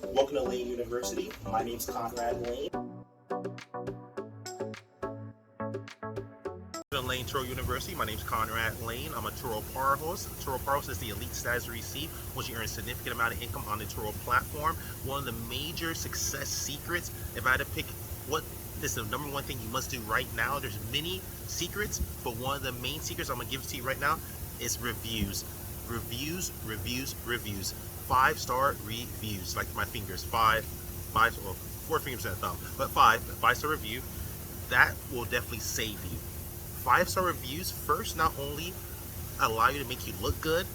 Welcome to Layn University. My name's Conrad Layn. Layn Turo University. My name is Conrad Layn. I'm a Turo Power Host. Turo Power Host is the elite status you receive once you earn a significant amount of income on the Turo platform. One of the major success secrets, if I had to pick what is the number one thing you must do right now, there's many secrets, but one of the main secrets I'm going to give to you right now is reviews. Reviews. 5-star reviews, like my fingers, well, 4 fingers and a thumb, but 5-star review. That will definitely save you. 5-star reviews first not only allow you to make you look good,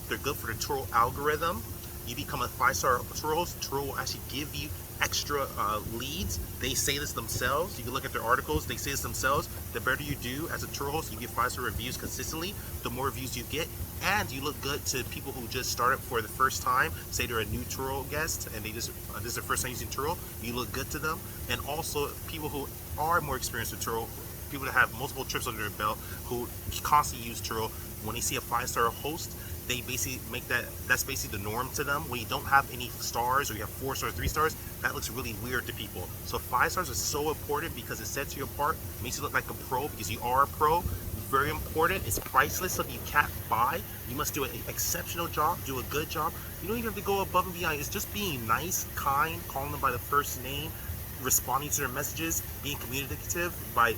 they're good for the Turo algorithm. You become a 5-star Turo host, Turo will actually give you extra leads. They say this themselves. You can look at their articles, they say this themselves. The better you do as a Turo host, you get 5-star reviews consistently, the more reviews you get, and you look good to people who just started for the first time. Say they're a new Turo guest and they just this is their first time using Turo, you look good to them. And also people who are more experienced with Turo, people that have multiple trips under their belt, who constantly use Turo, when they see a 5-star host, they basically make that's basically the norm to them. When you don't have any stars, or you have 4 stars, 3 stars, that looks really weird to people. So 5 stars is so important because it sets you apart, makes you look like a pro because you are a pro. Very important. It's priceless, so you can't buy. You must do an exceptional job, do a good job. You don't even have to go above and beyond. It's just being nice, kind, calling them by the first name, responding to their messages, being communicative by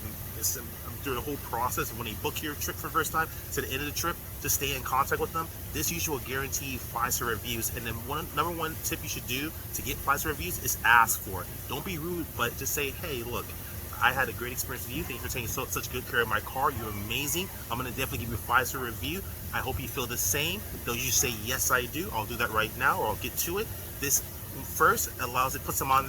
through the whole process. When they book your trip for the first time to the end of the trip, to stay in contact with them. This usually will guarantee you 5-star reviews. And then number one tip you should do to get 5-star reviews is ask for it. Don't be rude, but just say, hey, look, I had a great experience with you. Thank you for taking such good care of my car. You're amazing. I'm going to definitely give you a 5-star review. I hope you feel the same. They'll usually say, yes, I do. I'll do that right now, or I'll get to it. This first allows it, puts them on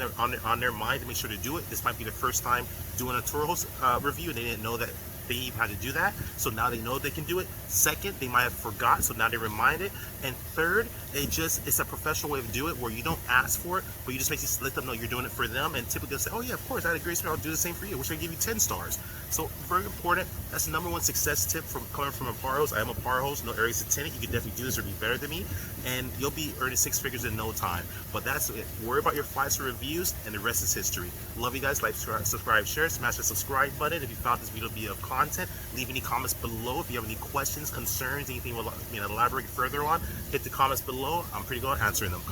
their mind to make sure to do it. This might be the first time doing a Turo host review, and they didn't know that they even had to do that, so now they know they can do it. Second, they might have forgot, so now they're reminded. And third, it's a professional way to do it where you don't ask for it, but you just basically let them know you're doing it for them, and typically they'll say, oh yeah, of course, I had a great experience, I'll do the same for you. I wish I could give you 10 stars. So very important. That's the number one success tip from coming from a Power Host. I am a Power Host, no areas to 10 it. You can definitely do this or be better than me, and you'll be earning 6 figures in no time. But that's it. Worry about your 5-star reviews, and the rest is history. Love you guys. Like, subscribe, share, smash the subscribe button if you found this video to be of content. Leave any comments below if you have any questions, concerns, anything you want to elaborate further on. Hit the comments below. I'm pretty good at answering them.